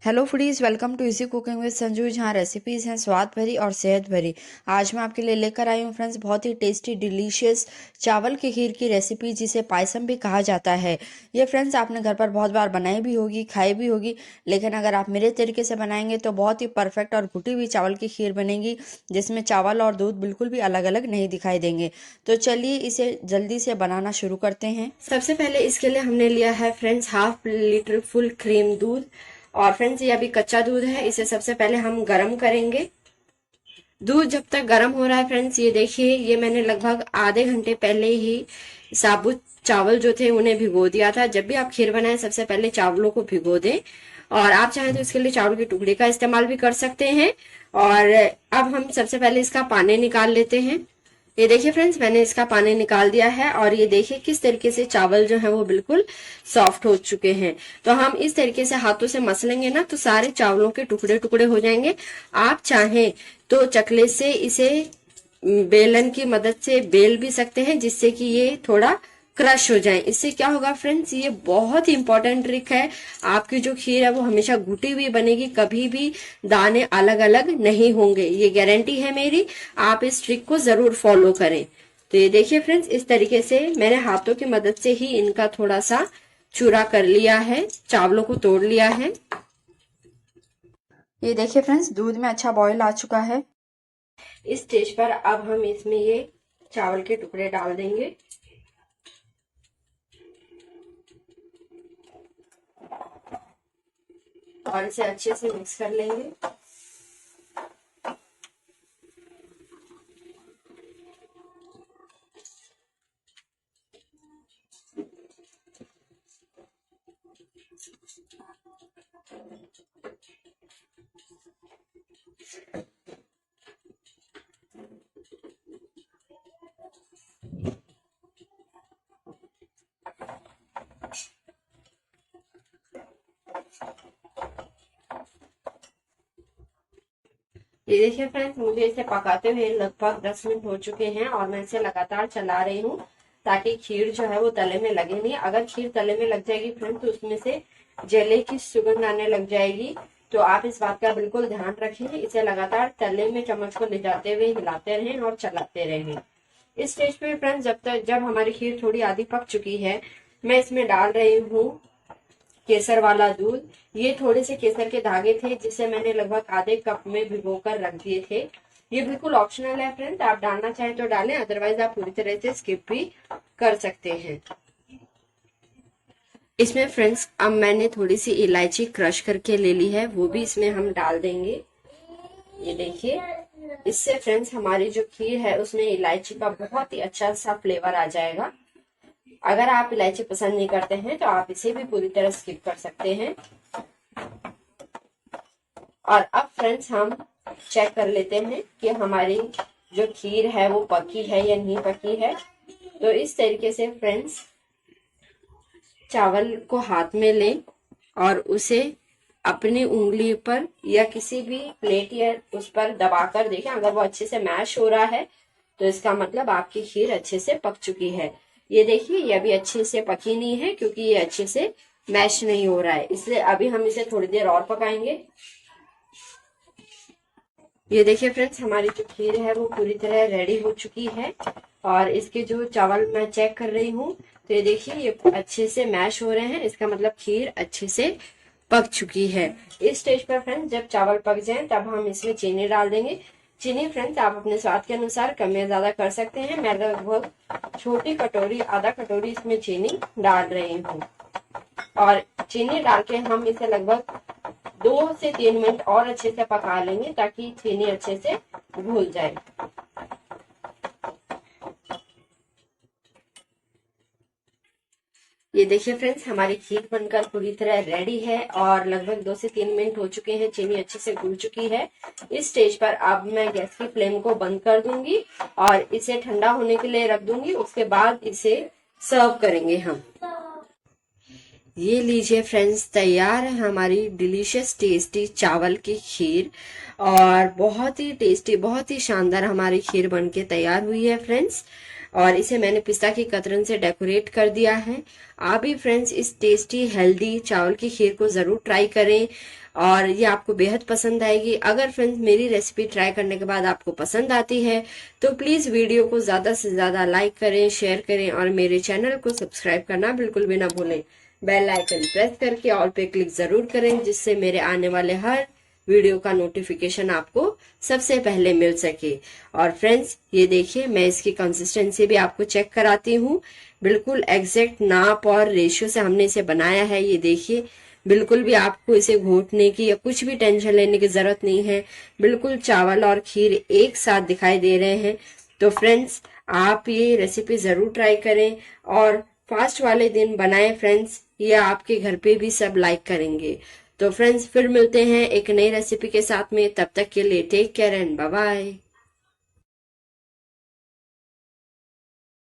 Hello foodies, welcome to easy cooking with Sanju. जहाँ recipes हैं स्वाद भरी और सेहत भरी। आज मैं आपके लिए लेकर आई हूँ फ्रेंड्स बहुत ही टेस्टी डिलीशियस चावल की खीर की रेसिपी, जिसे पायसम भी कहा जाता है। ये फ्रेंड्स आपने घर पर बहुत बार बनाई भी होगी, खाई भी होगी, लेकिन अगर आप मेरे तरीके से बनाएंगे तो बहुत ही परफेक्ट और घुटी हुई चावल की खीर बनेगी, जिसमें चावल और दूध बिल्कुल भी अलग अलग नहीं दिखाई देंगे। तो चलिए इसे जल्दी से बनाना शुरू करते हैं। सबसे पहले इसके लिए हमने लिया है फ्रेंड्स 1/2 लीटर फुल क्रीम दूध। और फ्रेंड्स ये अभी कच्चा दूध है, इसे सबसे पहले हम गरम करेंगे। दूध जब तक गरम हो रहा है फ्रेंड्स, ये देखिए, ये मैंने लगभग आधे घंटे पहले ही साबुत चावल जो थे उन्हें भिगो दिया था। जब भी आप खीर बनाएं सबसे पहले चावलों को भिगो दें, और आप चाहें तो इसके लिए चावल के टुकड़े का इस्तेमाल भी कर सकते हैं। और अब हम सबसे पहले इसका पानी निकाल लेते हैं। ये देखिए फ्रेंड्स, मैंने इसका पानी निकाल दिया है, और ये देखिए किस तरीके से चावल जो है वो बिल्कुल सॉफ्ट हो चुके हैं। तो हम इस तरीके से हाथों से मसलेंगे ना तो सारे चावलों के टुकड़े टुकड़े हो जाएंगे। आप चाहें तो चकले से इसे बेलन की मदद से बेल भी सकते हैं, जिससे कि ये थोड़ा क्रश हो जाए। इससे क्या होगा फ्रेंड्स, ये बहुत ही इंपॉर्टेंट ट्रिक है। आपकी जो खीर है वो हमेशा घुटी हुई बनेगी, कभी भी दाने अलग अलग नहीं होंगे, ये गारंटी है मेरी। आप इस ट्रिक को जरूर फॉलो करें। तो ये देखिए फ्रेंड्स, इस तरीके से मैंने हाथों की मदद से ही इनका थोड़ा सा चूरा कर लिया है, चावलों को तोड़ लिया है। ये देखिए फ्रेंड्स, दूध में अच्छा बॉईल आ चुका है। इस स्टेज पर अब हम इसमें ये चावल के टुकड़े डाल देंगे। और इसे अच्छे से मिक्स कर लेंगे। ये देखिए फ्रेंड्स, मुझे इसे पकाते हुए लगभग 10 मिनट हो चुके हैं, और मैं इसे लगातार चला रही हूँ ताकि खीर जो है वो तले में लगे नहीं। अगर खीर तले में लग जाएगी फ्रेंड्स तो उसमें से जले की सुगंध आने लग जाएगी। तो आप इस बात का बिल्कुल ध्यान रखें, इसे लगातार तले में चम्मच को ले जाते हुए हिलाते रहें और चलाते रहें। इस स्टेज पे फ्रेंड्स, जब हमारी खीर थोड़ी आधी पक चुकी है, मैं इसमें डाल रही हूँ केसर वाला दूध। ये थोड़े से केसर के धागे थे, जिसे मैंने लगभग आधे कप में भिगोकर रख दिए थे। ये बिल्कुल ऑप्शनल है फ्रेंड्स, आप डालना चाहें तो डालें, अदरवाइज आप पूरी तरह से स्किप भी कर सकते हैं। इसमें फ्रेंड्स अब मैंने थोड़ी सी इलायची क्रश करके ले ली है, वो भी इसमें हम डाल देंगे। ये देखिए, इससे फ्रेंड्स हमारी जो खीर है उसमें इलायची का बहुत ही अच्छा सा फ्लेवर आ जाएगा। अगर आप इलायची पसंद नहीं करते हैं तो आप इसे भी पूरी तरह स्किप कर सकते हैं। और अब फ्रेंड्स हम चेक कर लेते हैं कि हमारी जो खीर है वो पकी है या नहीं पकी है। तो इस तरीके से फ्रेंड्स चावल को हाथ में लें और उसे अपनी उंगली पर या किसी भी प्लेट या उस पर दबाकर देखें। अगर वो अच्छे से मैश हो रहा है तो इसका मतलब आपकी खीर अच्छे से पक चुकी है। ये देखिए, ये अभी अच्छे से पकी नहीं है क्योंकि ये अच्छे से मैश नहीं हो रहा है, इसलिए अभी हम इसे थोड़ी देर और पकाएंगे। ये देखिए फ्रेंड्स, हमारी जो खीर है वो पूरी तरह रेडी हो चुकी है, और इसके जो चावल मैं चेक कर रही हूँ तो ये देखिए, ये अच्छे से मैश हो रहे हैं, इसका मतलब खीर अच्छे से पक चुकी है। इस स्टेज पर फ्रेंड्स जब चावल पक जाए तब हम इसमें चीनी डाल देंगे। चीनी फ्रेंड्स आप अपने स्वाद के अनुसार कम या ज्यादा कर सकते हैं। मैं लगभग छोटी कटोरी, आधा कटोरी इसमें चीनी डाल रही हूँ, और चीनी डाल के हम इसे लगभग 2 से 3 मिनट और अच्छे से पका लेंगे ताकि चीनी अच्छे से घुल जाए। ये देखिए फ्रेंड्स, हमारी खीर बनकर पूरी तरह रेडी है, और लगभग 2 से 3 मिनट हो चुके हैं, चीनी अच्छे से घुल चुकी है। इस स्टेज पर अब मैं गैस की फ्लेम को बंद कर दूंगी और इसे ठंडा होने के लिए रख दूंगी। उसके बाद इसे सर्व करेंगे हम। ये लीजिए फ्रेंड्स, तैयार है हमारी डिलीशियस टेस्टी चावल की खीर, और बहुत ही टेस्टी, बहुत ही शानदार हमारी खीर बनके तैयार हुई है फ्रेंड्स। और इसे मैंने पिस्ता की कतरन से डेकोरेट कर दिया है। आप भी फ्रेंड्स इस टेस्टी हेल्दी चावल की खीर को जरूर ट्राई करें और ये आपको बेहद पसंद आएगी। अगर फ्रेंड्स मेरी रेसिपी ट्राई करने के बाद आपको पसंद आती है तो प्लीज वीडियो को ज्यादा से ज्यादा लाइक करें, शेयर करें और मेरे चैनल को सब्सक्राइब करना बिल्कुल भी ना भूलें। बेल आइकन प्रेस करके ऑल पे क्लिक जरूर करें जिससे मेरे आने वाले हर वीडियो का नोटिफिकेशन आपको सबसे पहले मिल सके। और फ्रेंड्स ये देखिए, मैं इसकी कंसिस्टेंसी भी आपको चेक कराती हूँ। बिल्कुल एग्जैक्ट नाप और रेशियो से हमने इसे बनाया है। ये देखिए, बिल्कुल भी आपको इसे घोटने की या कुछ भी टेंशन लेने की जरूरत नहीं है। बिल्कुल चावल और खीर एक साथ दिखाई दे रहे हैं। तो फ्रेंड्स आप ये रेसिपी जरूर ट्राई करें और फास्ट वाले दिन बनाएं फ्रेंड्स, ये आपके घर पे भी सब लाइक करेंगे। तो फ्रेंड्स फिर मिलते हैं एक नई रेसिपी के साथ में, तब तक के लिए take care and bye bye.